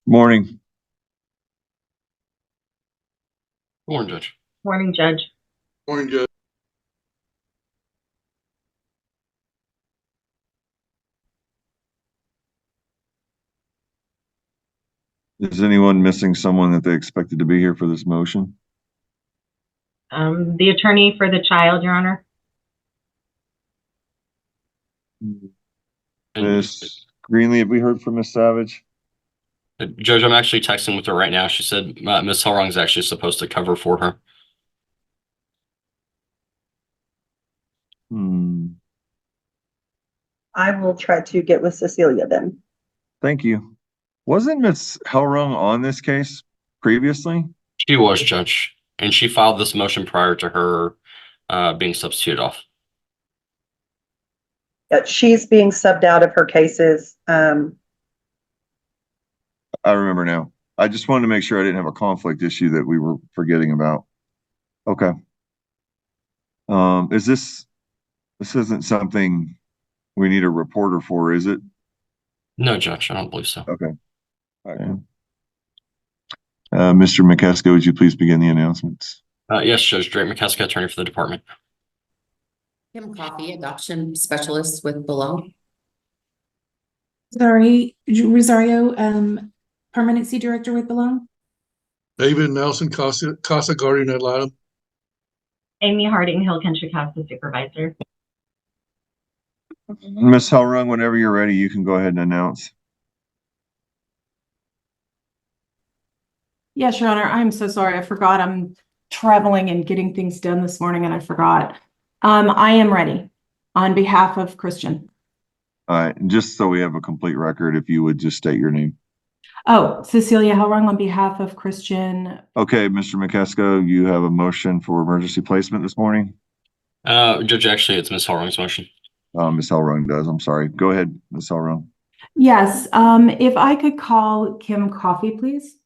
Morning. Morning, Judge. Morning, Judge. Morning, Judge. Is anyone missing someone that they expected to be here for this motion? The attorney for the child, Your Honor. Miss Greenlee, have we heard from Miss Savage? Judge, I'm actually texting with her right now. She said Miss Hellrung is actually supposed to cover for her. I will try to get with Cecilia then. Thank you. Wasn't Miss Hellrung on this case previously? She was, Judge, and she filed this motion prior to her being substituted off. Yeah, she's being subbed out of her cases. I remember now. I just wanted to make sure I didn't have a conflict issue that we were forgetting about. Okay. This isn't something we need a reporter for, is it? No, Judge, I don't believe so. Okay. All right. Mr. McCaskill, would you please begin the announcements? Yes, Judge. Drake McCaskill, attorney for the department. Kim Coffey, adoption specialist with Below. Rosario, permanency director with Below. David Nelson, Casa Guardian ad litem. Amy Harding, Hill Country Casa supervisor. Miss Hellrung, whenever you're ready, you can go ahead and announce. Yes, Your Honor. I'm so sorry. I forgot. I'm traveling and getting things done this morning, and I forgot. I am ready on behalf of Christian. All right, and just so we have a complete record, if you would just state your name. Oh, Cecilia Hellrung on behalf of Christian. Okay, Mr. McCaskill, you have a motion for emergency placement this morning? Judge, actually, it's Miss Hellrung's motion. Miss Hellrung does. I'm sorry. Go ahead, Miss Hellrung. Yes, if I could call Kim Coffey, please.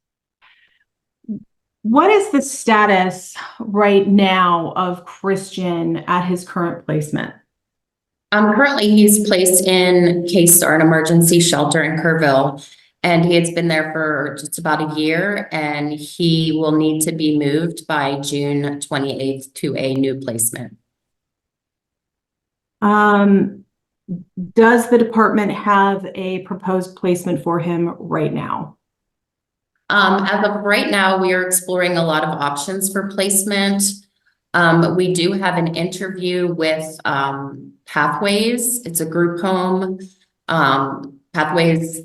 What is the status right now of Christian at his current placement? Currently he's placed in K-Star, an emergency shelter in Kerrville, and he has been there for just about a year, and he will need to be moved by June 28th to a new placement. Does the department have a proposed placement for him right now? As of right now, we are exploring a lot of options for placement. We do have an interview with Pathways. It's a group home. Pathways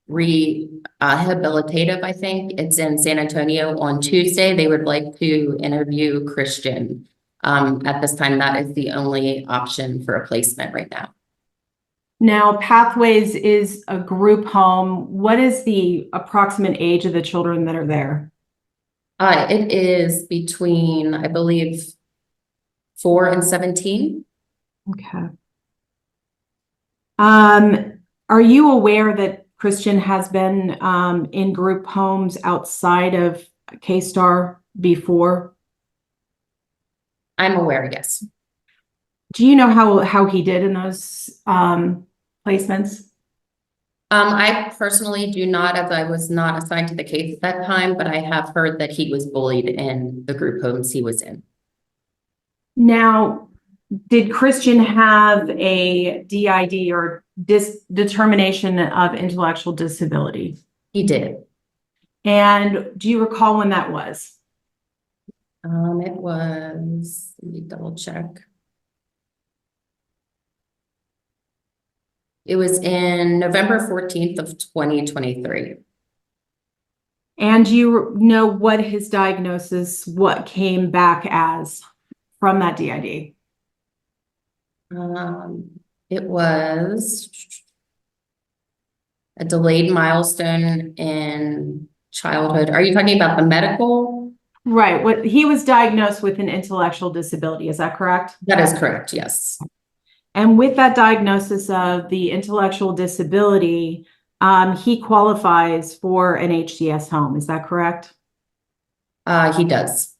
Rehabilitative, I think. It's in San Antonio on Tuesday. They would like to interview Christian. At this time, that is the only option for a placement right now. Now, Pathways is a group home. What is the approximate age of the children that are there? It is between, I believe, 4 and 17. Okay. Are you aware that Christian has been in group homes outside of K-Star before? I'm aware, yes. Do you know how he did in those placements? I personally do not, as I was not assigned to the case at that time, but I have heard that he was bullied in the group homes he was in. Now, did Christian have a DID or determination of intellectual disability? He did. And do you recall when that was? It was, let me double check. It was in November 14th of 2023. And do you know what his diagnosis, what came back as from that DID? It was a delayed milestone in childhood. Are you talking about the medical? Right. What he was diagnosed with an intellectual disability. Is that correct? That is correct. Yes. And with that diagnosis of the intellectual disability, he qualifies for an HCS home. Is that correct? He does.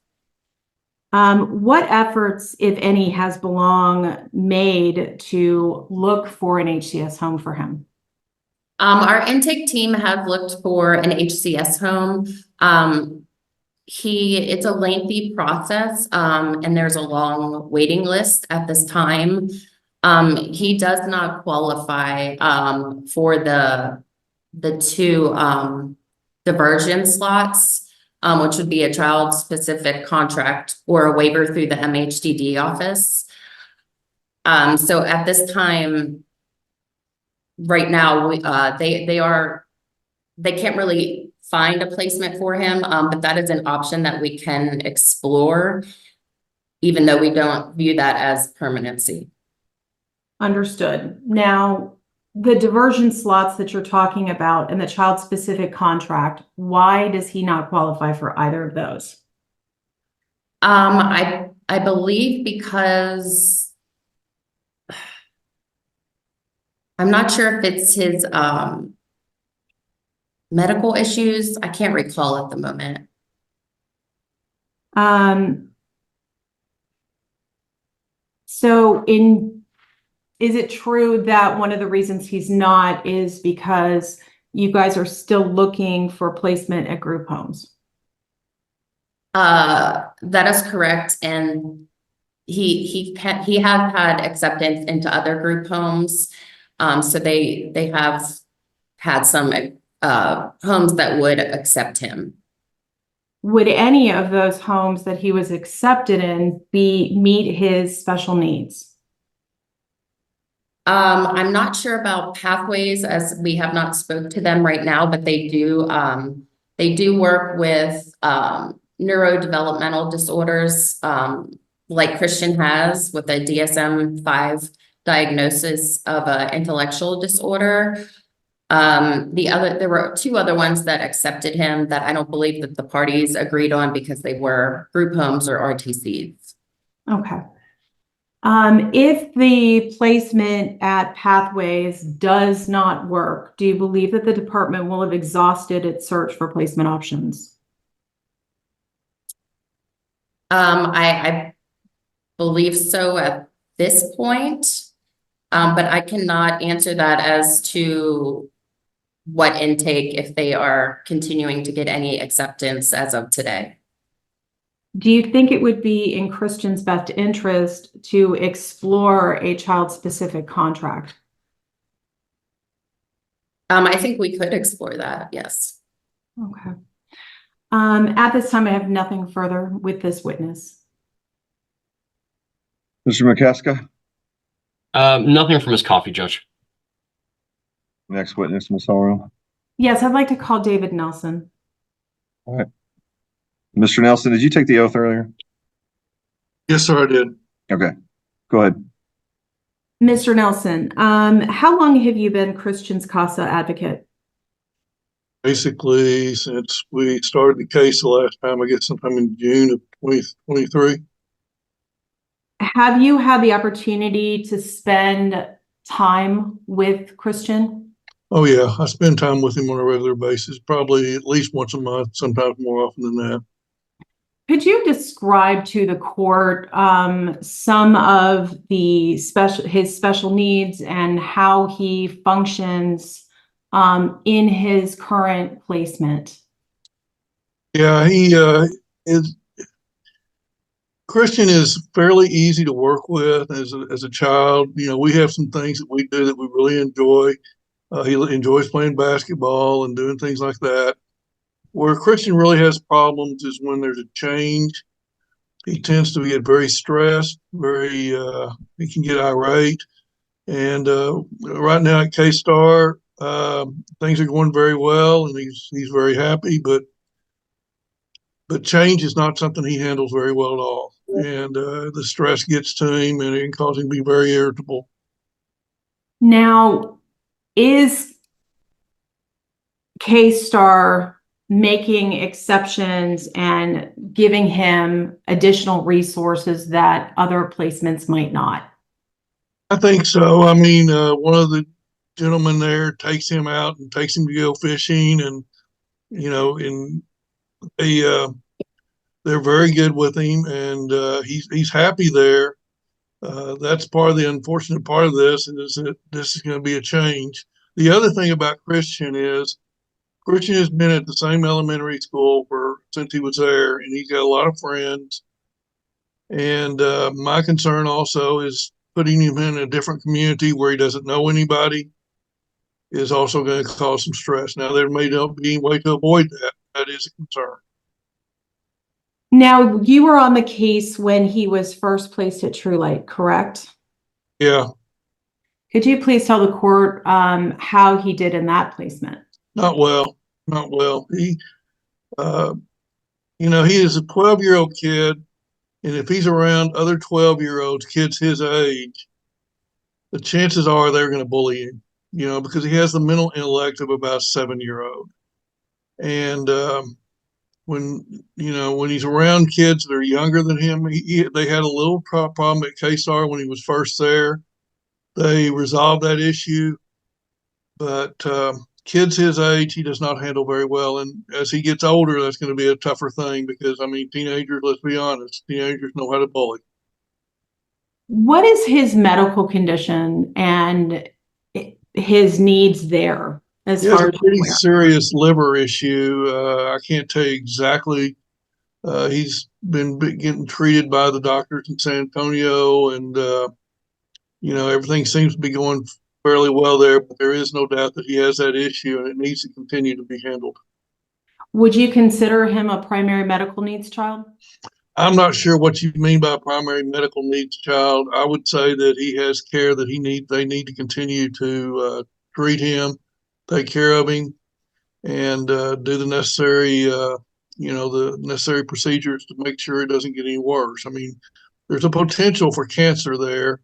What efforts, if any, has Belong made to look for an HCS home for him? Our intake team have looked for an HCS home. It's a lengthy process, and there's a long waiting list at this time. He does not qualify, for the two, diversion slots, which would be a child-specific contract or a waiver through the MHDD office. So at this time, right now, they can't really find a placement for him, but that is an option that we can explore, even though we don't view that as permanency. Understood. Now, the diversion slots that you're talking about and the child-specific contract, why does he not qualify for either of those? I believe because I'm not sure if it's his medical issues. I can't recall at the moment. Is it true that one of the reasons he's not is because you guys are still looking for placement at group homes? That is correct, and he has had acceptance into other group homes. So they have had some homes that would accept him. Would any of those homes that he was accepted in meet his special needs? I'm not sure about Pathways, as we have not spoke to them right now, but they do work with neurodevelopmental disorders, like Christian has with a DSM-5 diagnosis of an intellectual disorder. There were two other ones that accepted him that I don't believe that the parties agreed on because they were group homes or RTCs. Okay. If the placement at Pathways does not work, do you believe that the department will have exhausted its search for placement options? I believe so at this point, but I cannot answer that as to what intake, if they are continuing to get any acceptance as of today. Do you think it would be in Christian's best interest to explore a child-specific contract? I think we could explore that, yes. Okay. At this time, I have nothing further with this witness. Mr. McCaska, Nothing from his coffee, Judge. next witness, Ms. Hallroom. Yes, I'd like to call David Nelson. All right. Mr. Nelson, did you take the oath earlier? Yes, sir, I did. Okay, go ahead. Mr. Nelson, how long have you been Christian's CASA advocate? Basically, since we started the case the last time, I guess sometime in June of 2023. Have you had the opportunity to spend time with Christian? Oh yeah, I spend time with him on a regular basis, probably at least once a month, sometimes more often than that. Could you describe to the court some of his special needs and how he functions in his current placement? Yeah, Christian is fairly easy to work with as a child. You know, we have some things that we do that we really enjoy. He enjoys playing basketball and doing things like that. Where Christian really has problems is when there's a change. He tends to get very stressed, he can get irate. And right now at K-Star, things are going very well and he's very happy, but change is not something he handles very well at all. And the stress gets to him and it can cause him to be very irritable. Now, is K-Star making exceptions and giving him additional resources that other placements might not? I think so. I mean, one of the gentlemen there takes him out and takes him to go fishing, and you know, and they're very good with him, and he's happy there. That's part of the unfortunate part of this is that this is going to be a change. The other thing about Christian is Christian has been at the same elementary school since he was there, and he's got a lot of friends. And my concern also is putting him in a different community where he doesn't know anybody is also going to cause some stress. Now, there may not be any way to avoid that. That is a concern. Now, you were on the case when he was first placed at True Light, correct? Yeah, Could you please tell the court how he did in that placement? not well. He, he is a 12-year-old kid, and if he's around other 12-year-olds, kids his age, the chances are they're going to bully him, because he has the mental intellect of about a 7-year-old. And when he's around kids that are younger than him, they had a little problem at KSAR when he was first there. They resolved that issue, but kids his age, he does not handle very well. And as he gets older, that's going to be a tougher thing because, teenagers, let's be honest, teenagers know how to bully. What is his medical condition and his needs there? He has a pretty serious liver issue. I can't tell you exactly. He's been getting treated by the doctors in San Antonio, and everything seems to be going fairly well there. But there is no doubt that he has that issue, and it needs to continue to be handled. Would you consider him a primary medical needs child? I'm not sure what you mean by primary medical needs child. I would say that he has care that they need to continue to treat him, take care of him, and do the necessary, the necessary procedures to make sure it doesn't get any worse. There's a potential for cancer there,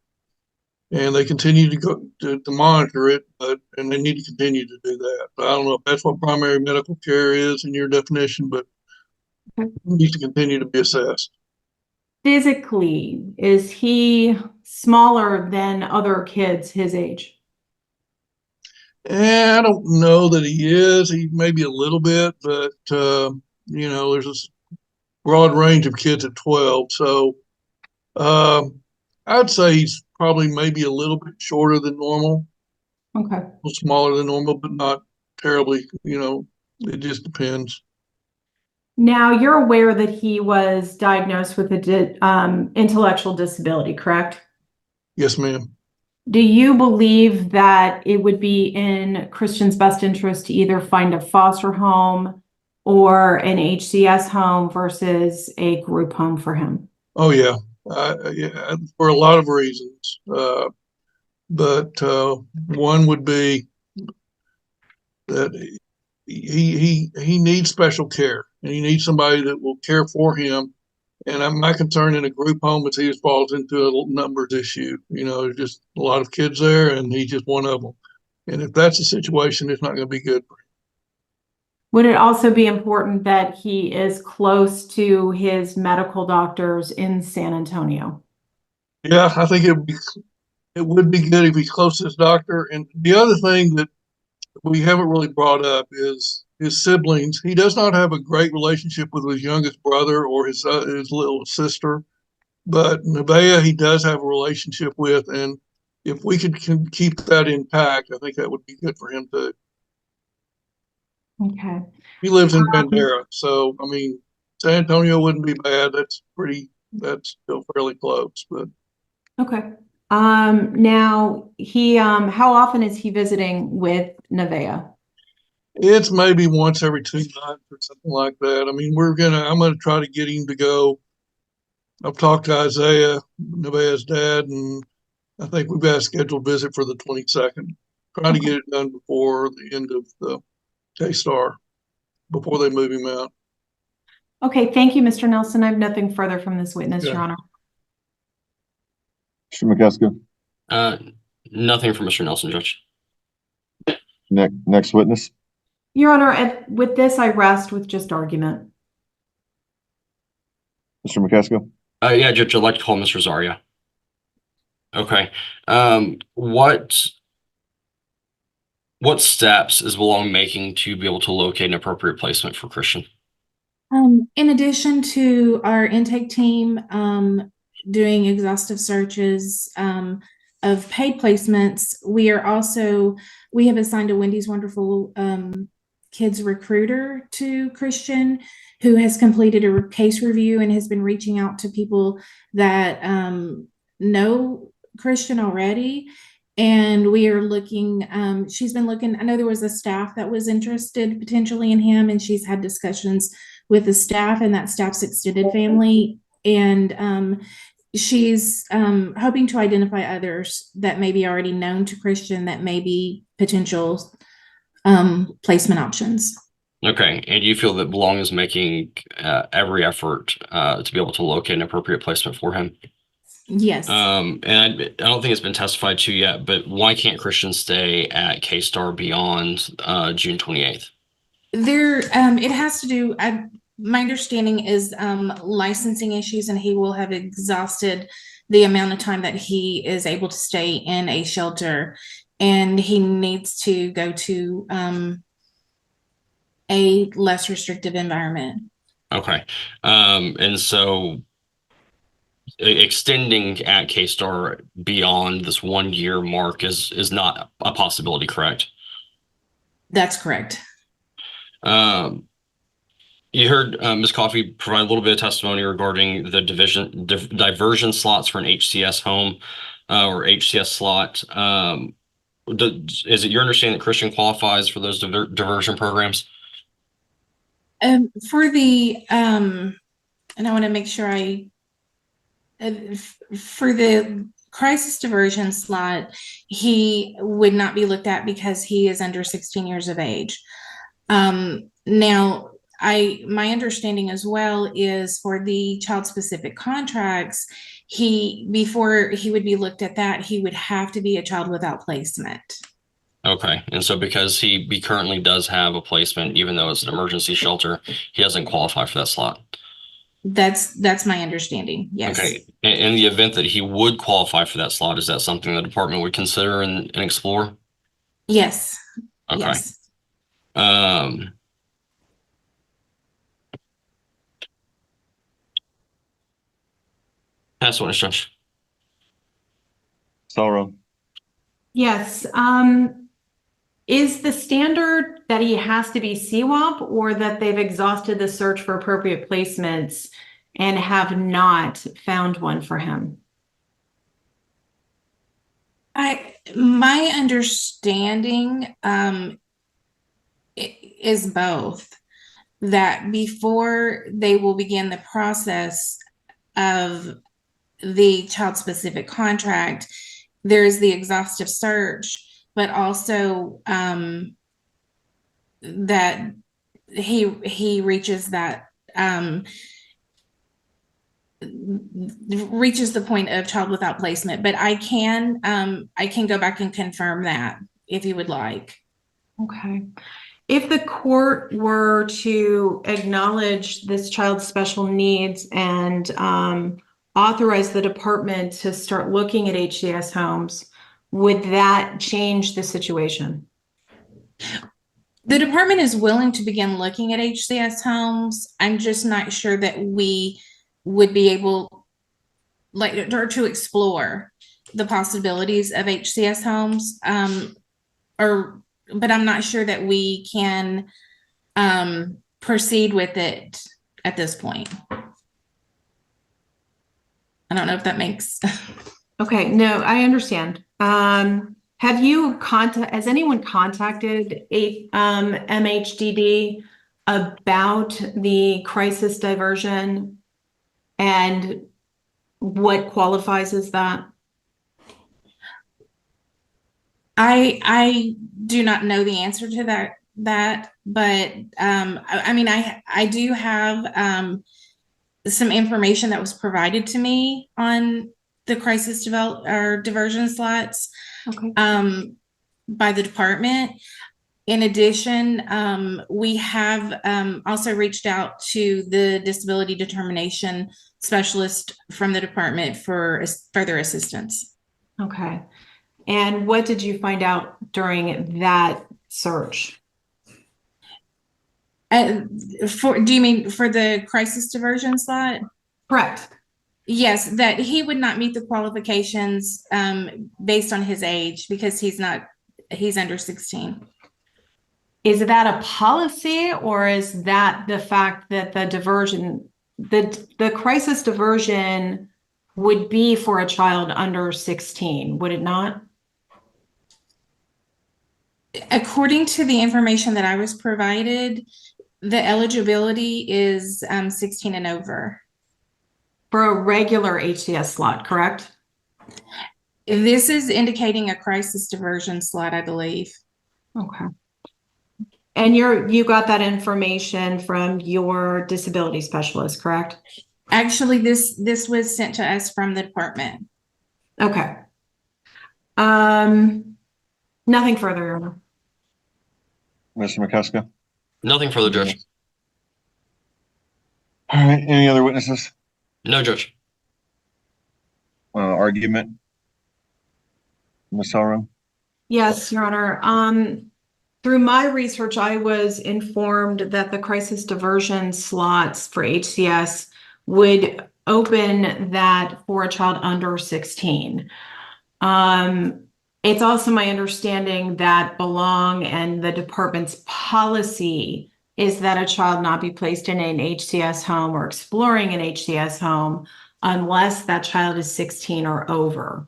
and they continue to go to monitor it, and they need to continue to do that. But I don't know if that's what primary medical care is in your definition, but it needs to continue to be assessed. Physically, is he smaller than other kids his age? I don't know that he is. He may be a little bit, but there's a broad range of kids at 12. So I'd say he's probably maybe a little bit shorter than normal. Okay. A little smaller than normal, but not terribly, it just depends. Now, you're aware that he was diagnosed with an intellectual disability, correct? Yes, ma'am. Do you believe that it would be in Christian's best interest to either find a foster home or an HCS home versus a group home for him? Oh, yeah. For a lot of reasons. But one would be that he needs special care, and he needs somebody that will care for him. And my concern in a group home is he just falls into a numbers issue. There's just a lot of kids there, and he's just one of them. And if that's the situation, it's not going to be good for him. Would it also be important that he is close to his medical doctors in San Antonio? Yeah, I think it would be good if he's close to his doctor. And the other thing that we haven't really brought up is his siblings. He does not have a great relationship with his youngest brother or his little sister, but Nevaeh he does have a relationship with, and if we could keep that intact, I think that would be good for him too. Okay. He lives in Bandera, so San Antonio wouldn't be bad. That's still fairly close, but Okay. Now he how often is he visiting with Nevaeh? it's maybe once every 2 months or something like that. I'm gonna try to get him to go. I've talked to Isaiah, Nevaeh's dad, and I think we've got a scheduled visit for the 22nd. Trying to get it done before the end of the K-Star, before they move him out. Okay, thank you, Mr. Nelson. I have nothing further from this witness, Yeah. Your Honor. Mr. McCusker, Nothing from Mr. Nelson, Judge. next witness. Your Honor, with this, I rest with just argument. Mr. McCusker. Yeah, Judge, I'd like to call Ms. Rosario. Okay. What steps is Belong making to be able to locate an appropriate placement for Christian? In addition to our intake team doing exhaustive searches, paid placements, we have assigned a Wendy's Wonderful Kids recruiter to Christian, who has completed a case review and has been reaching out to people that know Christian already. And we are looking, she's been looking, I know there was a staff that was interested potentially in him, and she's had discussions with the staff and that staff's extended family. And she's hoping to identify others that may be already known to Christian that may be potential placement options. Okay. And you feel that Belong is making every effort to be able to locate an appropriate placement for him? Yes. And I don't think it's been testified to yet, but why can't Christian stay at K-Star beyond June 28th? It has to do, my understanding is licensing issues, and he will have exhausted the amount of time that he is able to stay in a shelter, and he needs to go to a less restrictive environment. Okay. And so extending at K-Star beyond this 1 year mark is not a possibility, correct? That's correct. You heard Ms. Coffey provide a little bit of testimony regarding the diversion slots for an HCS home or HCS slot. Is it your understanding that Christian qualifies for those diversion programs? For the and I want to make sure for the crisis diversion slot, he would not be looked at because he is under 16 years of age. Now, my understanding as well is for the child specific contracts, before he would be looked at that, he would have to be a child without placement. Okay. And so because he currently does have a placement, even though it's an emergency shelter, he doesn't qualify for that slot. That's my understanding. Yes. Okay. In the event that he would qualify for that slot, is that something the department would consider and explore? Yes. Okay. Yes. That's what it's Judge. Sauron. Yes. Is the standard that he has to be CWAP, or that they've exhausted the search for appropriate placements and have not found one for him? My understanding is both, that before they will begin the process of the child specific contract, there's the exhaustive search, but also that he reaches that reaches the point of child without placement. But I can go back and confirm that if you would like. Okay. If the court were to acknowledge this child's special needs and authorize the department to start looking at HCS homes, would that change the situation? The department is willing to begin looking at HCS homes. I'm just not sure that we would be able, or to explore the possibilities of HCS homes, but I'm not sure that we can proceed with it at this point. I don't know if that makes. Okay, no, I understand. Has anyone contacted MHDD about the crisis diversion and what qualifies as that? I do not know the answer to that, but I mean, I do have some information that was provided to me on the crisis diversion slots. Okay. By the department. In addition, we have also reached out to the disability determination specialist from the department for further assistance. Okay. And what did you find out during that search? Do you mean for the crisis diversion slot? Correct. Yes, that he would not meet the qualifications based on his age because he's under 16. Is that a policy, or is that the fact that the diversion, the crisis diversion would be for a child under 16, would it not? According to the information that I was provided, the eligibility is 16 and over. For a regular HCS slot, correct? This is indicating a crisis diversion slot, I believe. Okay. And you got that information from your disability specialist, correct? Actually, this was sent to us from the department. Okay. Nothing further, Your Honor. Mr. McCusker? Nothing further, Judge. All right, any other witnesses? No, Judge. Argument? Ms. Elro? Yes, Your Honor. Through my research, I was informed that the crisis diversion slots for HCS would open that for a child under 16. It's also my understanding that Belong and the department's policy is that a child not be placed in an HCS home or exploring an HCS home unless that child is 16 or over.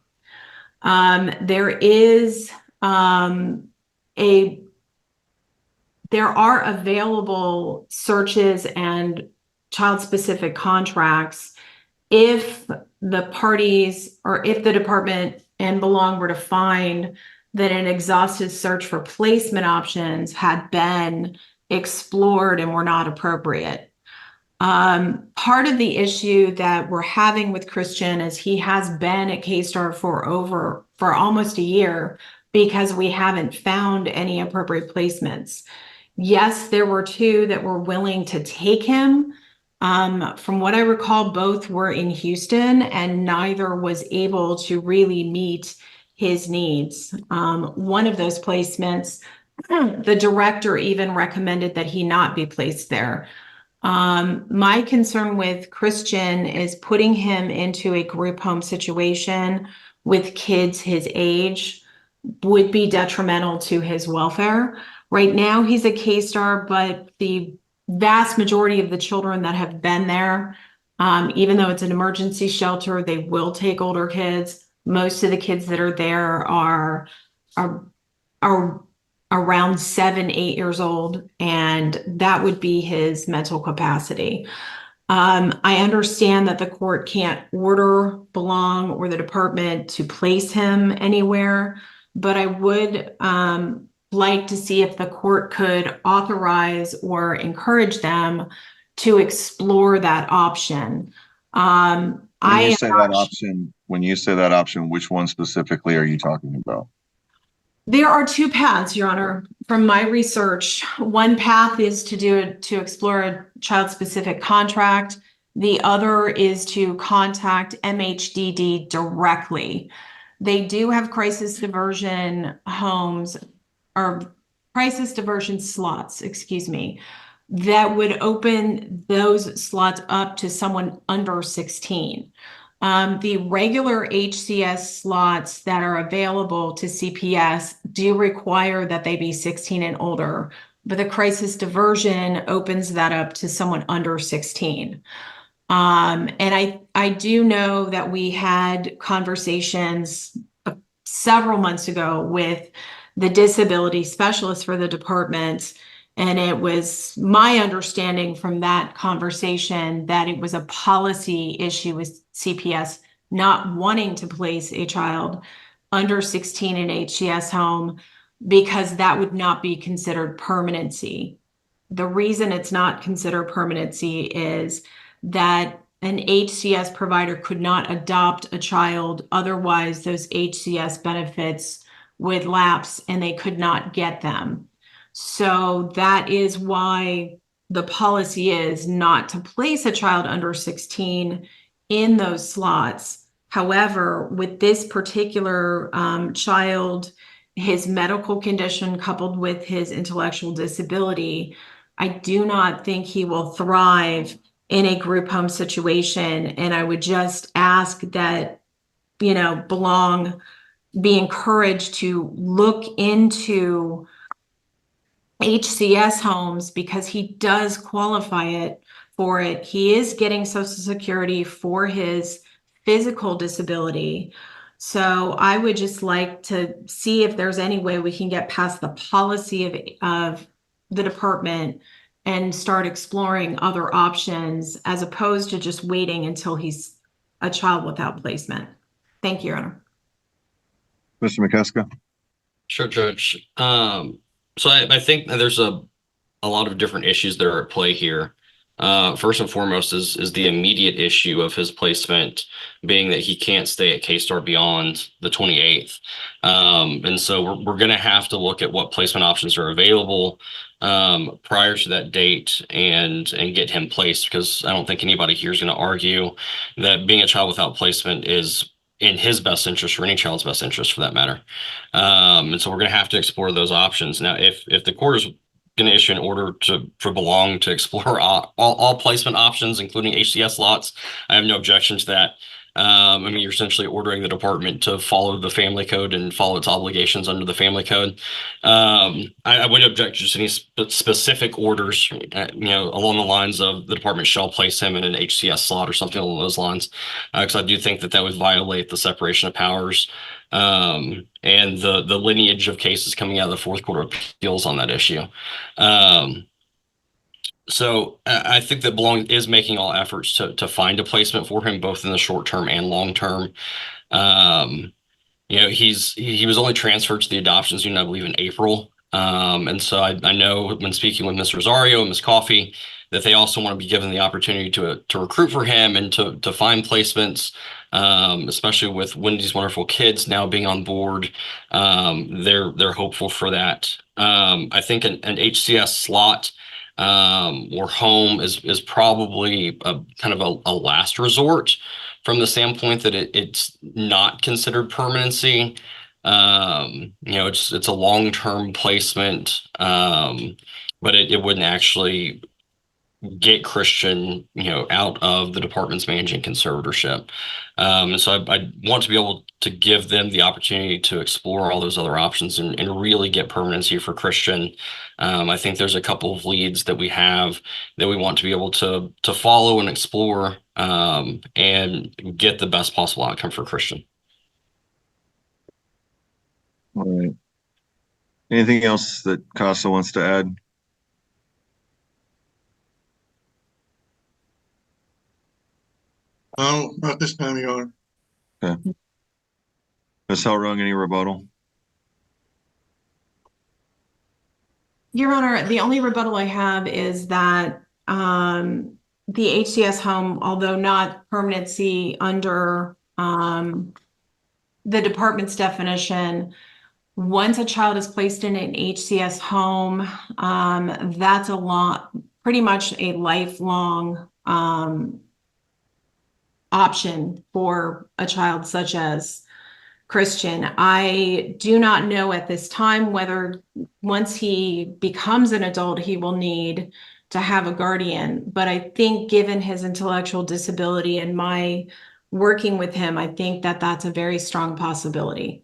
There are available searches and child-specific contracts if the parties or if the department and Belong were to find that an exhaustive search for placement options had been explored and were not appropriate. Part of the issue that we're having with Christian is he has been at K-Star for almost a year because we haven't found any appropriate placements. Yes, there were 2 that were willing to take him. From what I recall, both were in Houston and neither was able to really meet his needs. One of those placements, the director even recommended that he not be placed there. My concern with Christian is putting him into a group home situation with kids his age would be detrimental to his welfare. Right now, he's a K-Star, but the vast majority of the children that have been there, even though it's an emergency shelter, they will take older kids. Most of the kids that are there are around 7, 8 years old, and that would be his mental capacity. I understand that the court can't order Belong or the department to place him anywhere, but I would like to see if the court could authorize or encourage them to explore that option. When you say that option, which one specifically are you talking about? There are 2 paths, Your Honor. From my research, one path is to explore a child-specific contract. The other is to contact MHDD directly. They do have crisis diversion homes or crisis diversion slots, excuse me, that would open those slots up to someone under 16. The regular HCS slots that are available to CPS do require that they be 16 and older, but the crisis diversion opens that up to someone under 16. And I do know that we had conversations several months ago with the disability specialist for the department, and it was my understanding from that conversation that it was a policy issue with CPS not wanting to place a child under 16 in HCS home because that would not be considered permanency. The reason it's not considered permanency is that an HCS provider could not adopt a child, otherwise those HCS benefits would lapse and they could not get them. So that is why the policy is not to place a child under 16 in those slots. However, with this particular child, his medical condition coupled with his intellectual disability, I do not think he will thrive in a group home situation. And I would just ask that, Belong be encouraged to look into HCS homes because he does qualify for it. He is getting Social Security for his physical disability. So I would just like to see if there's any way we can get past the policy of the department and start exploring other options as opposed to just waiting until he's a child without placement. Thank you, Your Honor. Mr. McCaskill? Sure, Judge. So I think that there's a lot of different issues that are at play here. First and foremost is the immediate issue of his placement being that he can't stay at K-Star beyond the 28th. And so we're going to have to look at what placement options are available prior to that date and get him placed, because I don't think anybody here is going to argue that being a child without placement is in his best interest, or any child's best interest for that matter. And so we're going to have to explore those options. Now, if the court is going to issue an order for Belong to explore all placement options, including HCS slots, I have no objection to that. I mean, you're essentially ordering the department to follow the family code and follow its obligations under the family code. I would object to just any specific orders, along the lines of the department shall place him in an HCS slot or something along those lines, because I do think that would violate the separation of powers and the lineage of cases coming out of the Fourth Court of Appeals on that issue. So I think that Belong is making all efforts to find a placement for him, both in the short term and long term. He was only transferred to the adoptions unit, I believe, in April. And so I know when speaking with Ms. Rosario and Ms. Coffey that they also want to be given the opportunity to recruit for him and to find placements, especially with Wendy's Wonderful Kids now being on board. They're hopeful for that. I think an HCS slot or home is probably a kind of a last resort from the standpoint that it's not considered permanency. It's a long-term placement, but it wouldn't actually get Christian, out of the department's managing conservatorship. And so I want to be able to give them the opportunity to explore all those other options and really get permanency for Christian. I think there's a couple of leads that we have that we want to be able to follow and explore and get the best possible outcome for Christian. All right. Anything else that Casa wants to add? No, not this time, Your Honor. Okay. Ms. Halrung, any rebuttal? Your Honor, the only rebuttal I have is that the HCS home, although not permanency under the department's definition, once a child is placed in an HCS home, that's pretty much a lifelong option for a child such as Christian. I do not know at this time whether once he becomes an adult, he will need to have a guardian. But I think given his intellectual disability and my working with him, I think that that's a very strong possibility.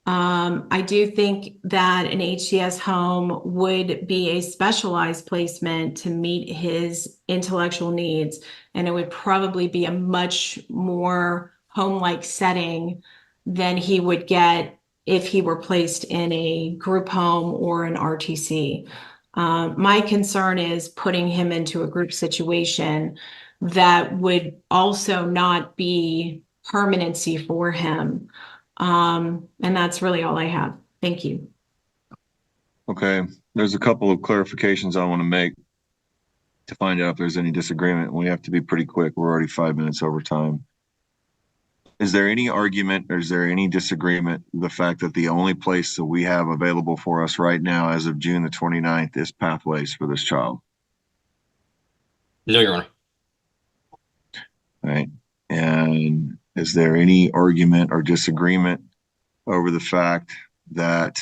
I do think that an HCS home would be a specialized placement to meet his intellectual needs, and it would probably be a much more home-like setting than he would get if he were placed in a group home or an RTC. My concern is putting him into a group situation that would also not be permanency for him. And that's really all I have. Thank you. Okay, there's a couple of clarifications I want to make to find out if there's any disagreement. We have to be pretty quick. We're already 5 minutes over time. Is there any argument or is there any disagreement with the fact that the only place that we have available for us right now as of June the 29th is Pathways for this child? No, Your Honor. All right. And is there any argument or disagreement over the fact that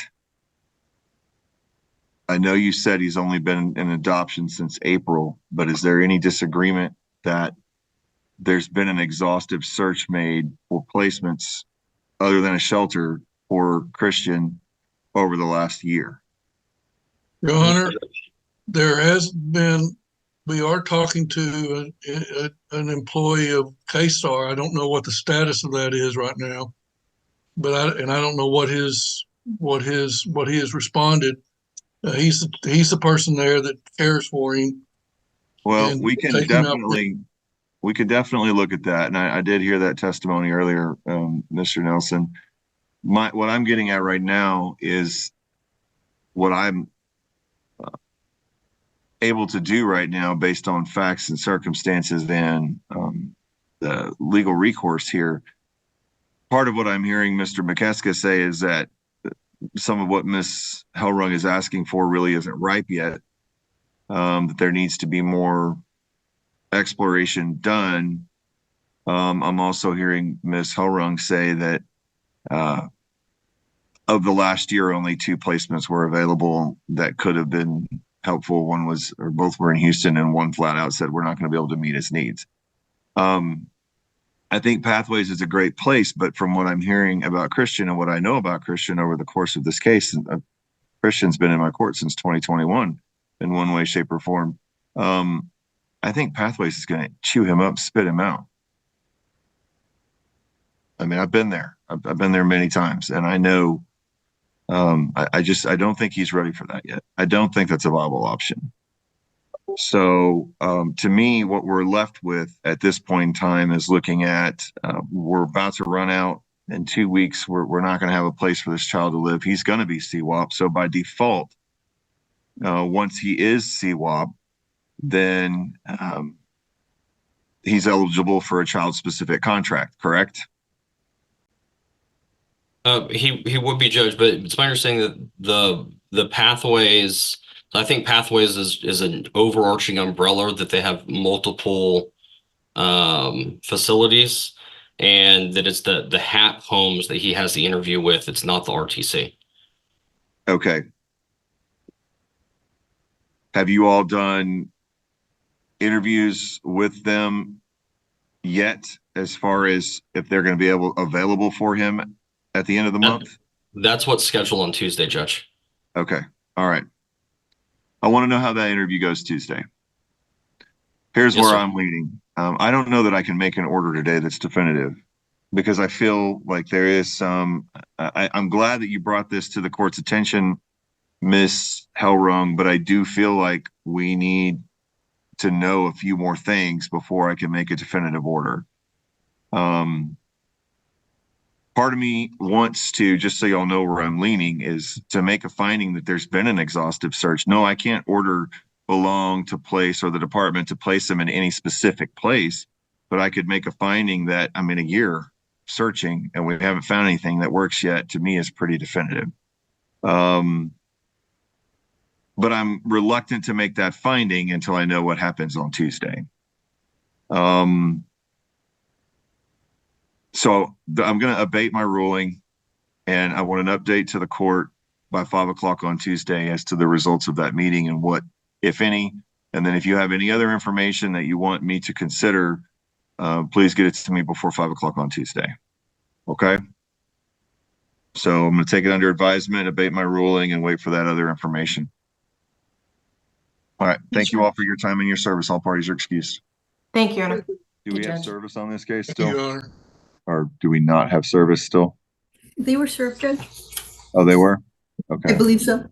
I know you said he's only been in adoption since April, but is there any disagreement that there's been an exhaustive search made for placements other than a shelter for Christian over the last year. Your Honor, there has been, we are talking to an employee of KSAR. I don't know what the status of that is right now, but I don't know what he has responded. He's the person there that cares for him. Well, And we can take him out. definitely look at that. And I did hear that testimony earlier, Mr. Nelson. What I'm getting at right now is what I'm able to do right now based on facts and circumstances and the legal recourse here. Part of what I'm hearing Mr. McKeska say is that some of what Ms. Hellrung is asking for really isn't ripe yet, that there needs to be more exploration done. I'm also hearing Ms. Hellrung say that of the last year, only 2 placements were available that could have been helpful. One was, or both were in Houston, and one flat out said we're not going to be able to meet his needs. I think Pathways is a great place, but from what I'm hearing about Christian and what I know about Christian over the course of this case, Christian's been in my court since 2021 in one way, shape, or form. I think Pathways is going to chew him up, spit him out. I mean, I've been there. I've been there many times, and I know. I don't think he's ready for that yet. I don't think that's a viable option. So to me, what we're left with at this point in time is looking at, we're about to run out in 2 weeks. We're not going to have a place for this child to live. He's going to be CWAP. So by default, once he is CWAP, then he's eligible for a child-specific contract, correct? He would be judged, but it's my understanding that the Pathways, I think Pathways is an overarching umbrella that they have multiple facilities, and that it's the HAP homes that he has the interview with. It's not the RTC. Okay. Have you all done interviews with them yet, as far as if they're going to be available for him at the end of the month? That's what's scheduled on Tuesday, Judge. Okay. All right. I want to know how that interview goes Tuesday. Here's Yes, where sir. I'm leaning. I don't know that I can make an order today that's definitive, because I feel like there is some, I'm glad that you brought this to the court's attention, Miss Hellrung, but I do feel like we need to know a few more things before I can make a definitive order. Part of me wants to, just so y'all know where I'm leaning, is to make a finding that there's been an exhaustive search. No, I can't order Belong to place or the department to place them in any specific place, but I could make a finding that I'm in a year searching and we haven't found anything that works yet. To me, is pretty definitive. But I'm reluctant to make that finding until I know what happens on Tuesday. So I'm going to abate my ruling, and I want an update to the court by 5 o'clock on Tuesday as to the results of that meeting and what, if any. And then if you have any other information that you want me to consider, please get it to me before 5 o'clock on Tuesday. Okay. So I'm going to take it under advisement, abate my ruling, and wait for that other information. All right. Thank you all for your time and your service. All parties are excused. Thank you, Your Honor. Do we have Judge. service on this case Thank you, still? Your Honor. Or do we not have service still? They were served, Judge. Oh, they were? I Okay. believe so.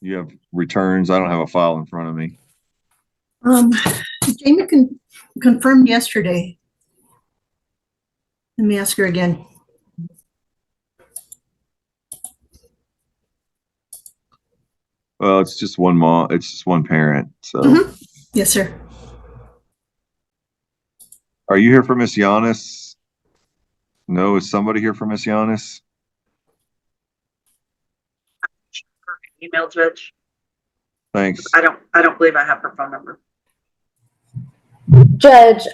You have returns. I don't have a file in front of me. Jamie confirmed yesterday. Let me ask her again. Well, it's just one mom. It's just one parent. So Yes, sir. Are you here for Miss Giannis? No, is somebody here for Miss Giannis? Email Judge. Thanks. I don't believe I have her phone number. Judge,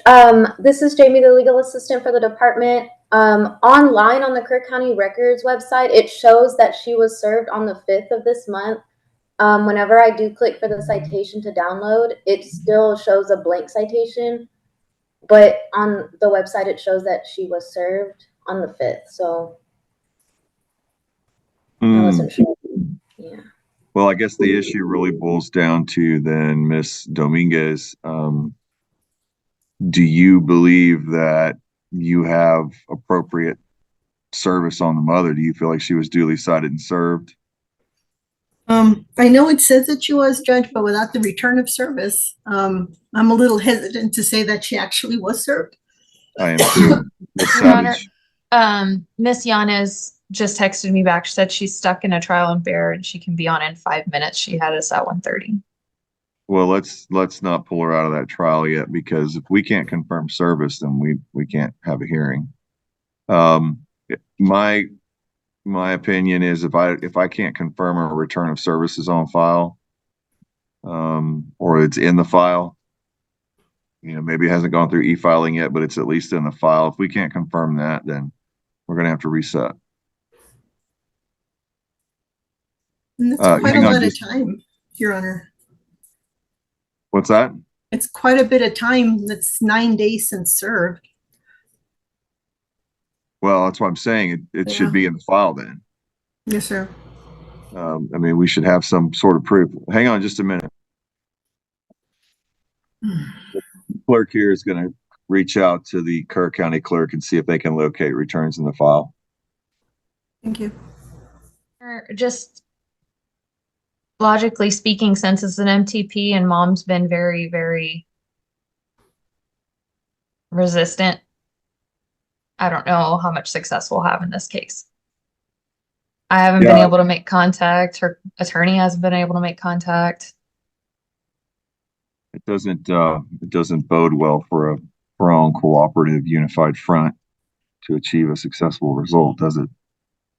this is Jamie, the legal assistant for the department. Online on the Kirk County Records website, it shows that she was served on the 5th of this month. whenever I do click for the citation to download, it still shows a blank citation, but on the website it shows that she was served on the 5th. So I wasn't sure. Yeah. Well, I guess the issue really boils down to then, Miss Dominguez, do you believe that you have appropriate service on the mother? Do you feel like she was duly cited and served? I know it says that she was, Judge, but without the return of service, I'm a little hesitant to say that she actually was served. I am too. Miss Your Honor, Savage. Miss Yanez just texted me back. She said she's stuck in a trial and bear and she can be on in 5 minutes. She had us at 1:30. Well, let's not pull her out of that trial yet, because if we can't confirm service, then we can't have a hearing. My opinion is if I can't confirm a return of service is on file, or it's in the file, maybe it hasn't gone through e-filing yet, but it's at least in the file. If we can't confirm that, then we're going to have to reset. And that's quite a lot of time, Your Honor. What's that? It's quite a bit of time. That's 9 days since served. Well, that's what I'm saying. It should be in the file then. Yes, sir. I mean, we should have some sort of proof. Hang on just a minute. The clerk here is going to reach out to the Kerr County clerk and see if they can locate returns in the file. Thank you. Just logically speaking, since it's an MTP and mom's been very, very resistant, I don't know how much success we'll have in this case. I haven't been able to make contact. Her attorney hasn't been able to make contact. It doesn't bode well for a strong, cooperative, unified front to achieve a successful result, does it?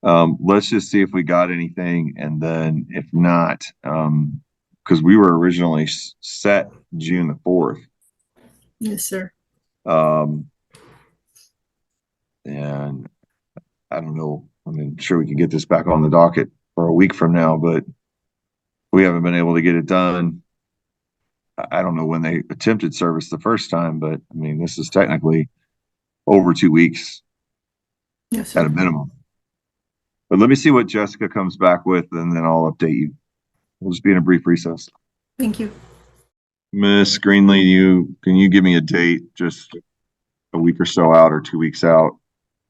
Let's just see if we got anything, and then if not, because we were originally set June the 4th. Yes, sir. And I don't know. I mean, sure, we can get this back on the docket for a week from now, but we haven't been able to get it done. I don't know when they attempted service the first time, but I mean, this is technically over 2 weeks Yes, at sir. a minimum. But let me see what Jessica comes back with, and then I'll update you. We'll just be in a brief recess. Thank you. Miss Greenlee, can you give me a date, just a week or so out or 2 weeks out?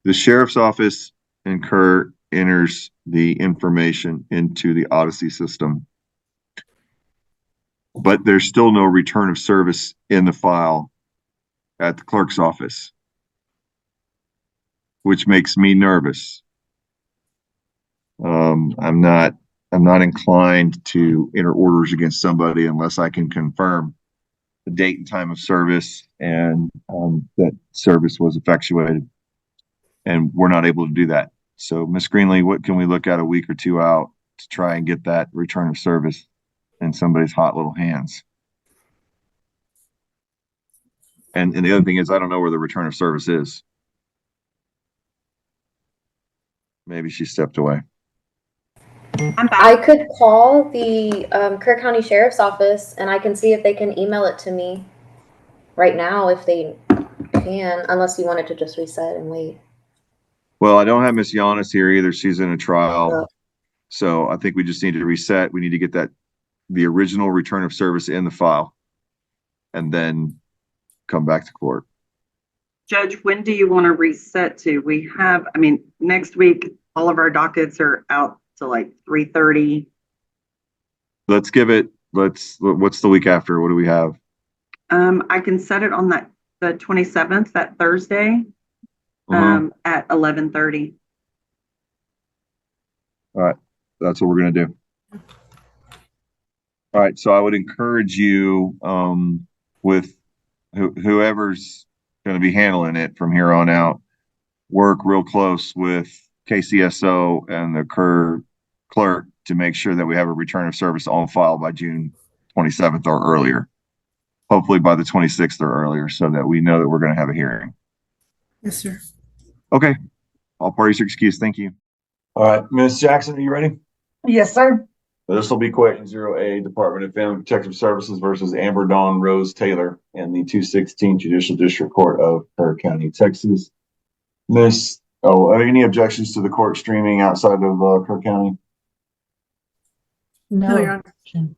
The sheriff's office and Kerr enters the information into the Odyssey system, but there's still no return of service in the file at the clerk's office, which makes me nervous. I'm not inclined to enter orders against somebody unless I can confirm the date and time of service and that service was effectuated. And we're not able to do that. So, Ms. Greenlee, what can we look at a week or two out to try and get that return of service in somebody's hot little hands? And the other thing is, I don't know where the return of service is. Maybe she stepped away. I could call the Kerr County Sheriff's Office and I can see if they can email it to me right now if they can, unless you wanted to just reset and wait. Well, I don't have Miss Giannis here either. She's in a trial. Oh. So I think we just need to reset. We need to get the original return of service in the file and then come back to court. Judge, when do you want to reset to? We have, I mean, next week, all of our dockets are out to like 3:30. Let's what's the week after? What do we have? I can set it on the 27th, that Thursday, at 11:30. All right. That's what we're going to do. All right. So I would encourage you, with whoever's going to be handling it from here on out, work real close with KCSO and the Kerr clerk to make sure that we have a return of service on file by June 27th or earlier. Hopefully by the 26th or earlier, so that we know that we're going to have a hearing. Yes, sir. Okay. All parties are excused. Thank you. All right. Ms. Jackson, are you ready? Yes, sir. This will be quick. 0A, Department of Family Protective Services versus Amber Dawn Rose Taylor in the 216 Judicial District Court of Perk County, Texas. Any objections to the court streaming outside of Kirk County? No, Your Honor.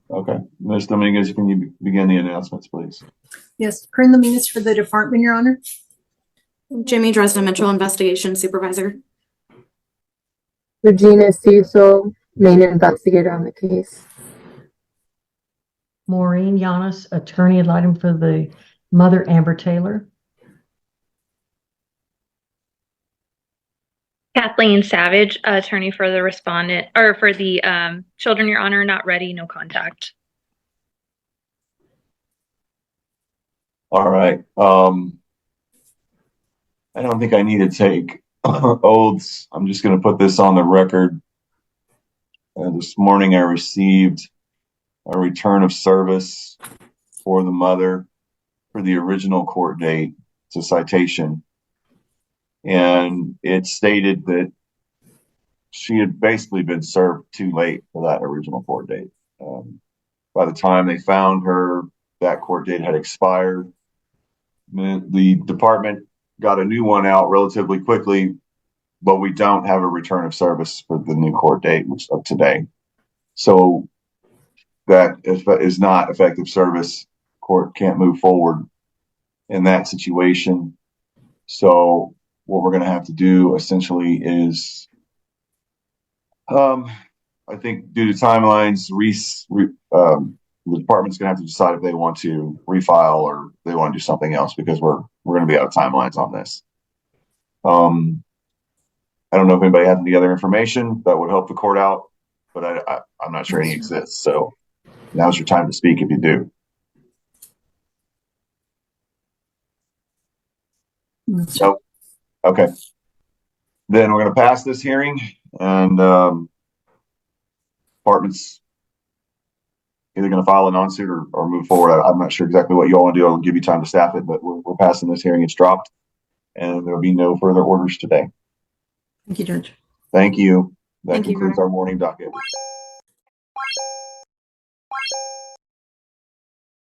Okay. Ms. Dominguez, can you begin the announcements, please? Yes, current the minutes for the department, Your Honor. Jimmy Dresden Mitchell, Investigation Supervisor. Regina Cecil, main investigator on the case. Maureen Yanis, attorney ad litem for the mother, Amber Taylor. Kathleen Savage, attorney for the respondent, or for the children, Your Honor, not ready, no contact. All right. I don't think I need to take oaths. I'm just going to put this on the record. This morning I received a return of service for the mother for the original court date. It's a citation. And it stated that she had basically been served too late for that original court date. By the time they found her, that court date had expired. The department got a new one out relatively quickly, but we don't have a return of service for the new court date, which is of today. So that is not effective service. Court can't move forward in that situation. So what we're going to have to do essentially is, I think due to timelines, the department's going to have to decide if they want to refile or they want to do something else, because we're going to be out of timelines on this. I don't know if anybody has any other information that would help the court out, but I'm not sure any exists. So now's your time to speak if you do. So, okay. Then we're going to pass this hearing, and department's either going to file a non-suit or move forward. I'm not sure exactly what you all want to do. I'll give you time to staff it, but we're passing this hearing. It's dropped, and there will be no further orders today. Thank you, Judge. Thank you. That Thank you, concludes Your our morning docket.